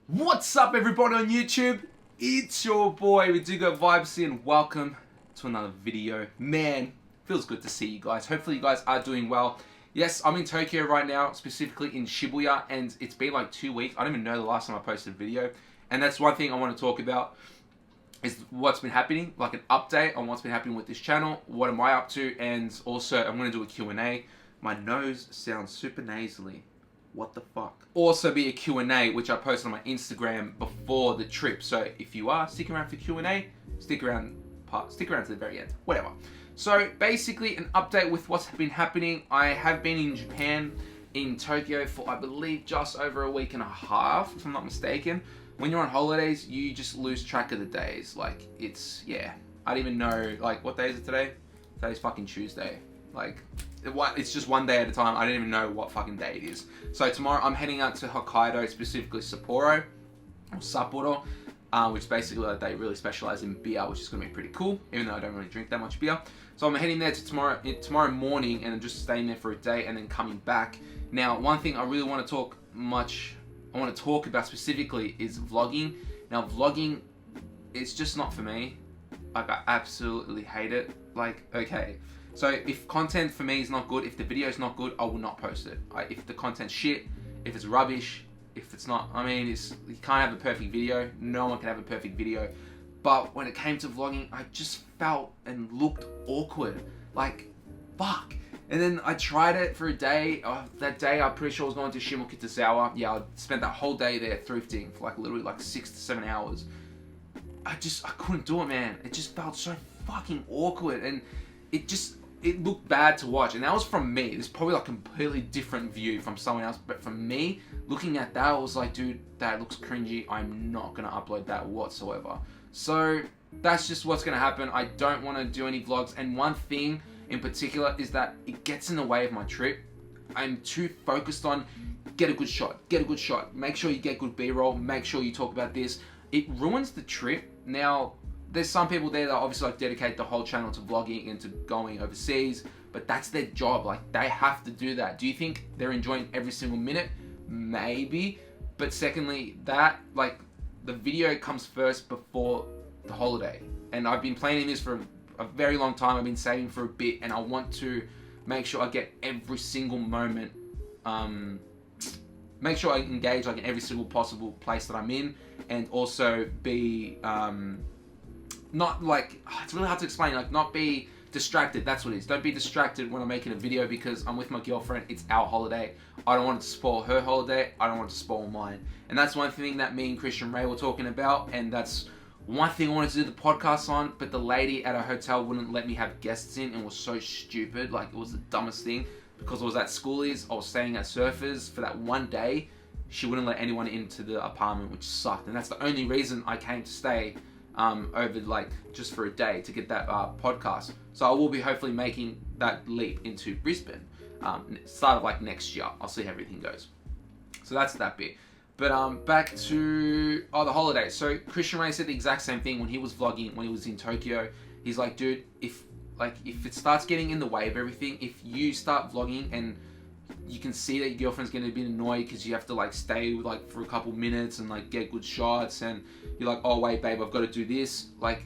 What's up, everybody on YouTube? It's your boy VerdugoVibes here, and welcome to another video. Man, feels good to see you guys. Hopefully you guys are doing well. Yes, I'm in Tokyo right now, specifically in Shibuya, and it's been like 2 weeks. I don't even know the last time I posted a video, and that's one thing I want to talk about is what's been happening, like an update on what's been happening with this channel, what am I up to, and also I'm going to do a Q&A. My nose sounds super nasally. What the fuck? Also be a Q&A, which I posted on my Instagram before the trip. So if you are sticking around for Q&A, stick around to the very end. Whatever. So basically an update with what's been happening. I have been in Japan, in Tokyo for I believe just over a week and a half, if I'm not mistaken. When you're on holidays, you just lose track of the days. Like it's, yeah. I don't even know, like what day is it today? Today's fucking Tuesday. Like, it's just one day at a time. I don't even know what fucking day it is. So tomorrow I'm heading out to Hokkaido, specifically Sapporo, or Sapporo, which basically like, they really specialize in beer, which is going to be pretty cool, even though I don't really drink that much beer. So I'm heading there to tomorrow morning, and I'm just staying there for a day and then coming back. Now, one thing I really want to talk about specifically is vlogging. Now, vlogging, it's just not for me. Like, I absolutely hate it. Like, okay. So if content for me is not good, if the video is not good, I will not post it. If the content's shit, if it's rubbish, if it's not, I mean, you can't have a perfect video. No one can have a perfect video. But when it came to vlogging, I just felt and looked awkward. Like, fuck. And then I tried it for a day. That day, I'm pretty sure I was going to Shimokitazawa. Yeah, I spent that whole day there thrifting for like literally like 6 to 7 hours. I couldn't do it, man. It just felt so fucking awkward. And it looked bad to watch, and that was from me. It's probably like a completely different view from someone else, but from me, looking at that, I was like, dude, that looks cringy. I'm not gonna upload that whatsoever. So that's just what's gonna happen. I don't want to do any vlogs, and one thing in particular is that it gets in the way of my trip. I'm too focused on get a good shot, make sure you get good B-roll, make sure you talk about this. It ruins the trip. Now, there's some people there that obviously like dedicate the whole channel to vlogging and to going overseas, but that's their job. Like, they have to do that. Do you think they're enjoying every single minute? Maybe. But secondly, that, like, the video comes first before the holiday. And I've been planning this for a very long time. I've been saving for a bit, and I want to make sure I get every single moment, make sure I engage like in every single possible place that I'm in, and also be, not like, it's really hard to explain, like not be distracted. That's what it is. Don't be distracted when I'm making a video, because I'm with my girlfriend. It's our holiday. I don't want it to spoil her holiday. I don't want it to spoil mine. And that's one thing that me and Christian Ray were talking about, and that's one thing I wanted to do the podcast on, but the lady at our hotel wouldn't let me have guests in, and was so stupid. Like, it was the dumbest thing, because I was at Schoolies, I was staying at Surfers for that one day. She wouldn't let anyone into the apartment, which sucked, and that's the only reason I came to stay over like just for a day to get that podcast. So I will be hopefully making that leap into Brisbane, start of like next year. I'll see how everything goes. So that's that bit. But back to the holidays. So Christian Ray said the exact same thing when he was vlogging when he was in Tokyo. He's like, dude, if it starts getting in the way of everything, if you start vlogging and you can see that your girlfriend's getting a bit annoyed because you have to like stay like for a couple minutes and like get good shots, and you're like, oh wait babe, I've got to do this. Like,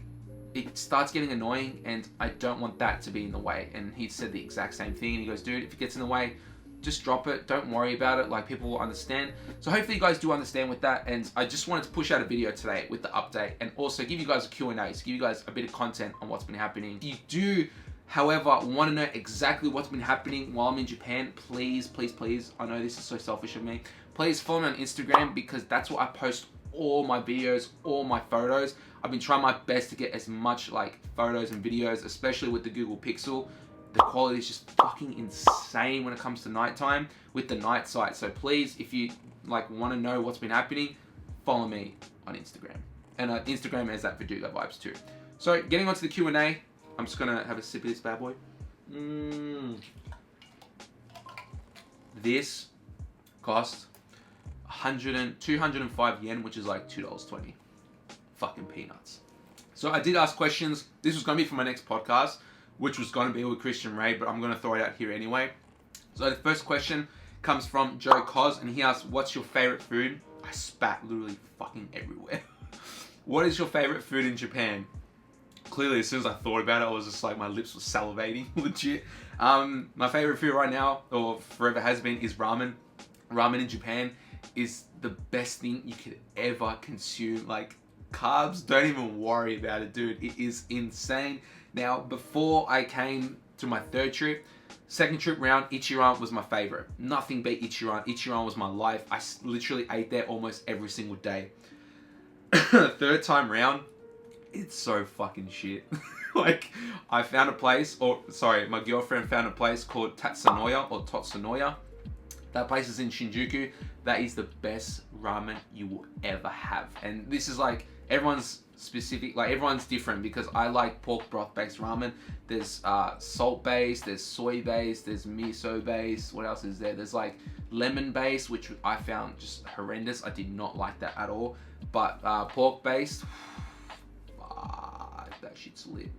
it starts getting annoying, and I don't want that to be in the way. And he said the exact same thing, and he goes, dude, if it gets in the way, just drop it. Don't worry about it. Like, people will understand. So hopefully you guys do understand with that. And I just wanted to push out a video today with the update, and also give you guys a Q&A, so give you guys a bit of content on what's been happening. If you do, however, want to know exactly what's been happening while I'm in Japan, please, please, please, I know this is so selfish of me, please follow me on Instagram, because that's where I post all my videos, all my photos. I've been trying my best to get as much like photos and videos, especially with the Google Pixel. The quality is just fucking insane when it comes to nighttime with the night sight. So please, if you like want to know what's been happening, follow me on Instagram. And Instagram is at VerdugoVibes too. So getting onto the Q&A, I'm just gonna have a sip of this bad boy. This cost 205 yen, which is like $2.20. Fucking peanuts. So I did ask questions. This was gonna be for my next podcast, which was gonna be with Christian Ray, but I'm gonna throw it out here anyway. So the first question comes from Joe Cos, and he asks, what's your favorite food I spat literally fucking everywhere. What is your favorite food in Japan? Clearly, as soon as I thought about it, I was just like, my lips were salivating, legit. My favorite food right now, or forever has been, is ramen. Ramen in Japan is the best thing you could ever consume. Like, carbs, don't even worry about it, dude. It is insane. Now, before I came to my third trip, second trip round, Ichiran was my favorite. Nothing beat Ichiran. Ichiran was my life. I literally ate there almost every single day. Third time round, it's so fucking shit. Like, I found a place, my girlfriend found a place called Tatsunoya. That place is in Shinjuku. That is the best ramen you will ever have. And this is like, everyone's specific, like everyone's different, because I like pork broth based ramen. There's salt based, there's soy based, there's miso based. What else is there? There's like lemon based, which I found just horrendous. I did not like that at all. But pork based, that shit's lit.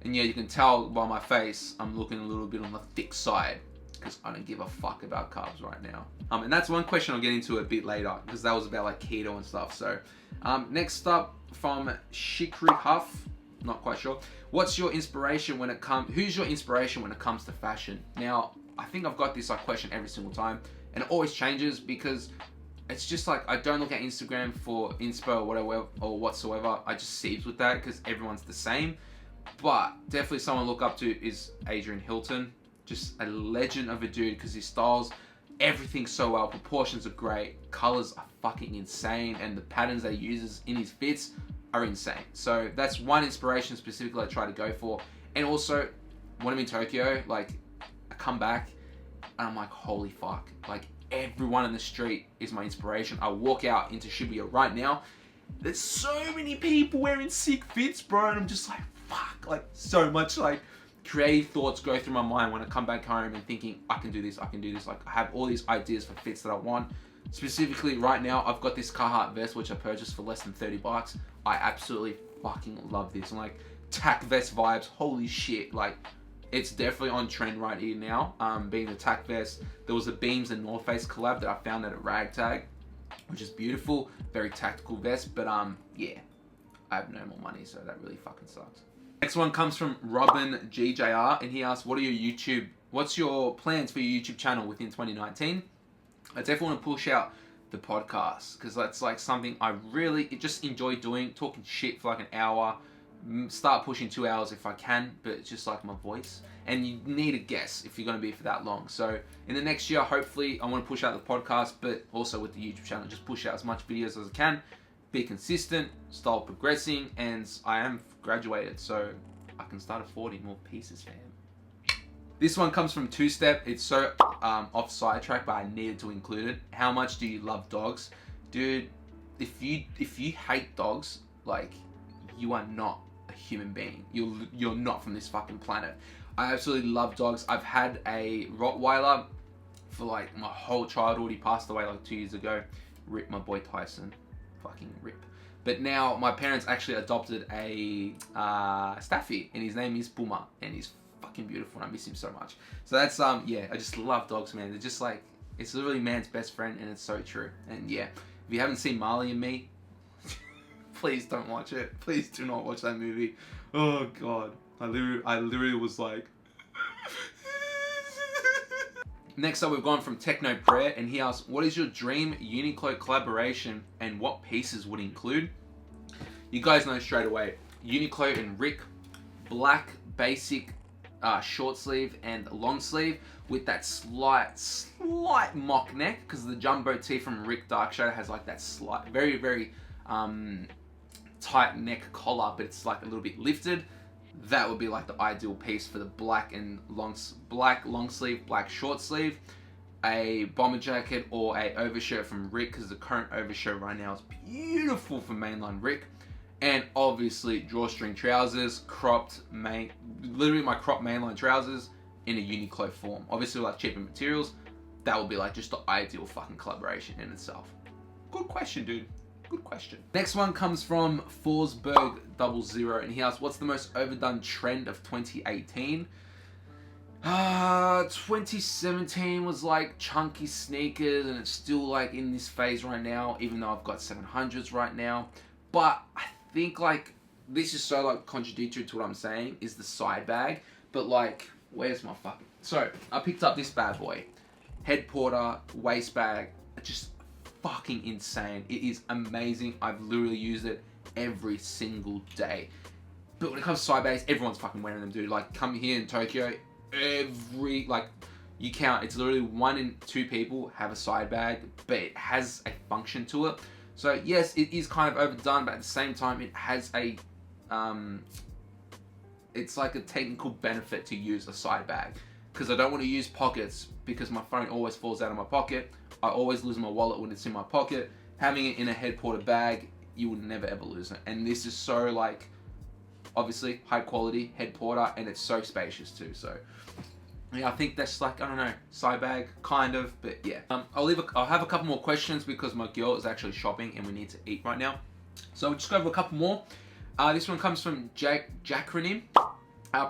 And yeah, you can tell by my face, I'm looking a little bit on the thick side, because I don't give a fuck about carbs right now. And that's one question I'll get into a bit later, because that was about like keto and stuff. So next up from Shikri Huff, not quite sure. Who's your inspiration when it comes to fashion? Now, I think I've got this like question every single time, and it always changes, because it's just like, I don't look at Instagram for inspo or whatever or whatsoever. I just seeds with that, because everyone's the same. But definitely someone I look up to is Adrian Hilton. Just a legend of a dude, because he styles everything so well. Proportions are great, colors are fucking insane, and the patterns that he uses in his fits are insane. So that's one inspiration specifically I try to go for. And also, when I'm in Tokyo, like, I come back and I'm like, holy fuck, like, everyone in the street is my inspiration. I walk out into Shibuya right now, there's so many people wearing sick fits, bro, and I'm just like, fuck, like, so much like creative thoughts go through my mind when I come back home and thinking, I can do this. Like, I have all these ideas for fits that I want. Specifically right now, I've got this Carhartt vest, which I purchased for less than 30 bucks. I absolutely fucking love this. I'm like, tack vest vibes, holy shit. Like, it's definitely on trend right here now. Being the tack vest, there was a Beams and North Face collab that I found at a ragtag, which is beautiful, very tactical vest. But yeah, I have no more money, so that really fucking sucks. Next one comes from Robin GJR, and he asks, what's your plans for your YouTube channel within 2019? I definitely want to push out the podcast, because that's like something I really just enjoy doing, talking shit for like an hour, start pushing 2 hours if I can, but it's just like my voice, and you need a guest if you're going to be for that long. So in the next year, hopefully I want to push out the podcast, but also with the YouTube channel, just push out as much videos as I can, be consistent, start progressing, and I am graduated, so I can start affording more pieces, fam. This one comes from Two Step. It's so off sidetrack, but I needed to include it. How much do you love dogs? Dude, if you hate dogs, like, you are not a human being. You're not from this fucking planet. I absolutely love dogs. I've had a Rottweiler for like my whole childhood. He passed away like 2 years ago. Rip my boy Tyson. Fucking rip. But now my parents actually adopted a Staffy, and his name is Puma, and he's fucking beautiful, and I miss him so much. So that's yeah, I just love dogs, man. They're just like, it's literally man's best friend, and it's so true. And yeah, if you haven't seen Marley and Me, please don't watch it. Please do not watch that movie. Oh god, I literally was like. Next up, we've gone from Techno Prayer, and he asks, what is your dream Uniqlo collaboration, and what pieces would include? You guys know straight away, Uniqlo and Rick, black basic short sleeve and long sleeve with that slight mock neck, because the jumbo tee from Rick Dark Shadow has like that slight, very tight neck collar, but it's like a little bit lifted. That would be like the ideal piece for the black long sleeve, black short sleeve, a bomber jacket or a overshirt from Rick, because the current overshirt right now is beautiful for mainline Rick, and obviously drawstring trousers, literally my cropped mainline trousers in a Uniqlo form. Obviously like cheaper materials, that would be like just the ideal fucking collaboration in itself. Good question, dude. Good question. Next one comes from Forsberg00, and he asks, what's the most overdone trend of 2018? 2017 was like chunky sneakers, and it's still like in this phase right now, even though I've got 700s right now. But I think like this is so like contradictory to what I'm saying is the side bag. But like, where's my fucking... So I picked up this bad boy, head porter waist bag. Just fucking insane. It is amazing. I've literally used it every single day. But when it comes to side bags, everyone's fucking wearing them, dude. Like, come here in Tokyo, you count, it's literally 1 in 2 people have a side bag, but it has a function to it. So yes, it is kind of overdone, but at the same time, it has a, it's like a technical benefit to use a side bag. Because I don't want to use pockets, because my phone always falls out of my pocket. I always lose my wallet when it's in my pocket. Having it in a head porter bag, you will never ever lose it. And this is so like, obviously high quality head porter, and it's so spacious too. So yeah, I think that's like, I don't know, side bag kind of, but yeah. I'll have a couple more questions because my girl is actually shopping and we need to eat right now. So we'll just go over a couple more. This one comes from Jacronym.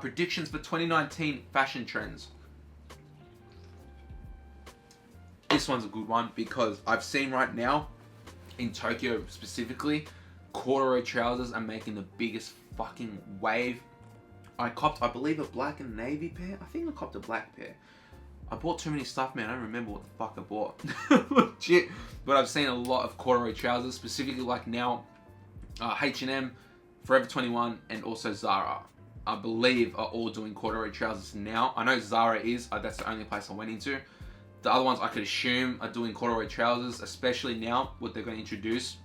Predictions for 2019 fashion trends. This one's a good one because I've seen right now in Tokyo specifically, corduroy trousers are making the biggest fucking wave. I copped, I believe, a black and navy pair. I think I copped a black pair. I bought too many stuff, man. I don't remember what the fuck I bought. Shit. But I've seen a lot of corduroy trousers, specifically like now, H&M, Forever 21, and also Zara, I believe, are all doing corduroy trousers now. I know Zara is, that's the only place I went into. The other ones I could assume are doing corduroy trousers, especially now what they're going to introduce,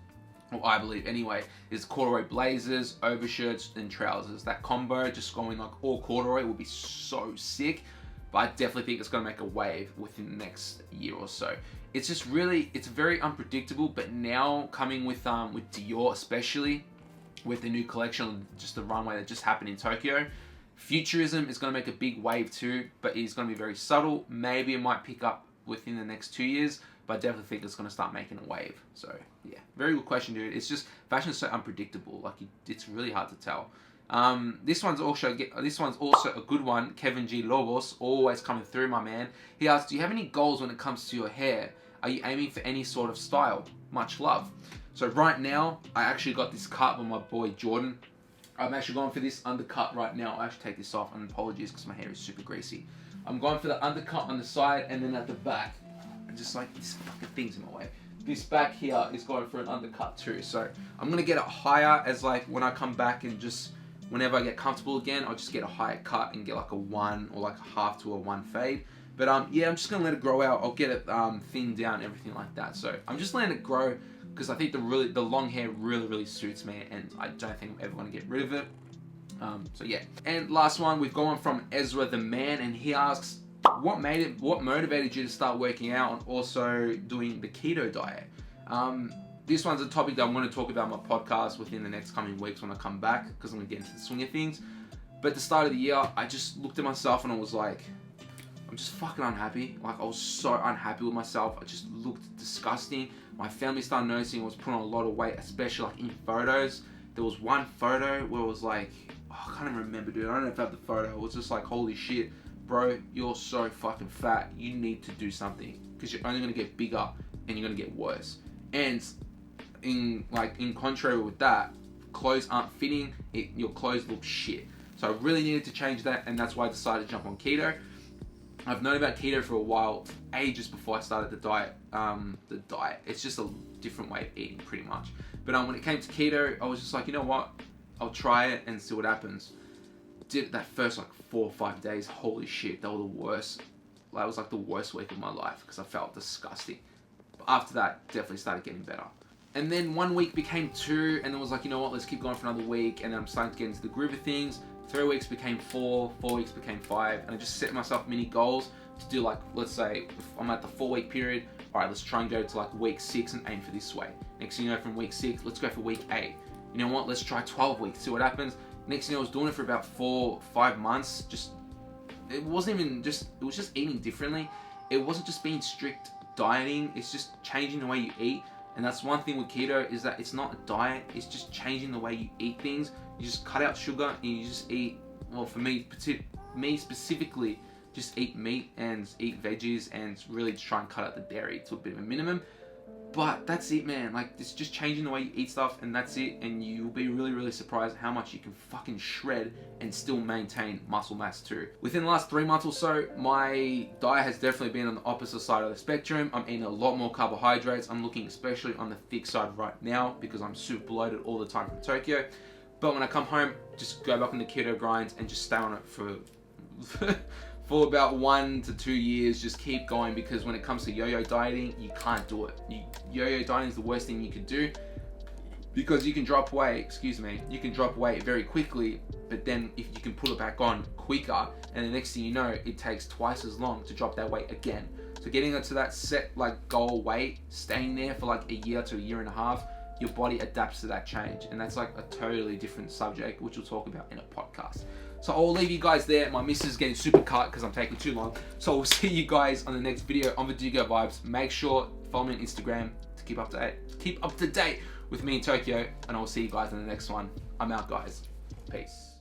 or I believe anyway, is corduroy blazers, overshirts, and trousers. That combo, just going like all corduroy, will be so sick. But I definitely think it's going to make a wave within the next year or so. It's just really, it's very unpredictable. But now coming with Dior, especially with the new collection, just the runway that just happened in Tokyo, futurism is going to make a big wave too, but it's going to be very subtle. Maybe it might pick up within the next 2 years, but I definitely think it's going to start making a wave. So yeah, very good question, dude. It's just, fashion is so unpredictable. Like, it's really hard to tell. This one's also a good one. Kevin G. Lobos, always coming through, my man. He asks, do you have any goals when it comes to your hair? Are you aiming for any sort of style? Much love. So right now, I actually got this cut by my boy Jordan. I'm actually going for this undercut right now. I'll actually take this off, and apologies because my hair is super greasy. I'm going for the undercut on the side and then at the back. And just like, this fucking thing's in my way. This back here is going for an undercut too. So I'm going to get it higher as like when I come back, and just whenever I get comfortable again, I'll just get a higher cut and get like a 1 or like a half to a 1 fade. But yeah, I'm just going to let it grow out. I'll get it thinned down, everything like that. So I'm just letting it grow because I think the long hair really suits me, and I don't think I'm ever going to get rid of it. So yeah. And last one, we've gone from Ezra the Man, and he asks, what motivated you to start working out and also doing the keto diet? This one's a topic that I'm going to talk about on my podcast within the next coming weeks when I come back, because I'm going to get into the swing of things. But at the start of the year, I just looked at myself and I was like, I'm just fucking unhappy. Like, I was so unhappy with myself. I just looked disgusting. My family started noticing I was putting on a lot of weight, especially like in photos. There was one photo where it was like, oh, I can't even remember, dude. I don't know if I have the photo. It was just like, holy shit, bro, you're so fucking fat. You need to do something, because you're only going to get bigger and you're going to get worse. And in contrary with that, clothes aren't fitting. Your clothes look shit. So I really needed to change that, and that's why I decided to jump on keto. I've known about keto for a while, ages before I started the diet. It's just a different way of eating, pretty much. But when it came to keto, I was just like, you know what? I'll try it and see what happens. Did that first like 4 or 5 days. Holy shit, they were the worst. That was like the worst week of my life because I felt disgusting. But after that, definitely started getting better. And then 1 week became 2, and then was like, you know what? Let's keep going for another week. And then I'm starting to get into the groove of things. 3 weeks became 4, 4 weeks became 5, and I just set myself mini goals to do, like, let's say if I'm at the 4-week period, all right, let's try and go to like week 6 and aim for this way. Next thing you know, from week 6, let's go for week 8. You know what? Let's try 12 weeks, see what happens. Next thing I was doing it for about 4, 5 months. It wasn't even just, it was just eating differently. It wasn't just being strict dieting. It's just changing the way you eat. And that's one thing with keto, is that it's not a diet. It's just changing the way you eat things. You just cut out sugar and you just eat, well, for me specifically, just eat meat and eat veggies and really try and cut out the dairy to a bit of a minimum. But that's it, man. Like, it's just changing the way you eat stuff, and that's it. And you'll be really, really surprised how much you can fucking shred and still maintain muscle mass too. Within the last 3 months or so, my diet has definitely been on the opposite side of the spectrum. I'm eating a lot more carbohydrates. I'm looking especially on the thick side right now because I'm super bloated all the time from Tokyo. But when I come home, just go back on the keto grind and just stay on it for for about 1 to 2 years. Just keep going, because when it comes to yo-yo dieting, you can't do it. Yo-yo dieting is the worst thing you could do, because you can drop weight, you can drop weight very quickly, but then if you can put it back on quicker, and the next thing you know, it takes twice as long to drop that weight again. So getting into that set like goal weight, staying there for like a year to a year and a half, your body adapts to that change, and that's like a totally different subject, which we'll talk about in a podcast. So I'll leave you guys there. My missus is getting super cut because I'm taking too long. So we'll see you guys on the next video on VerdugoVibes. Make sure follow me on Instagram to keep up to date with me in Tokyo, and I will see you guys in the next one. I'm out, guys. Peace.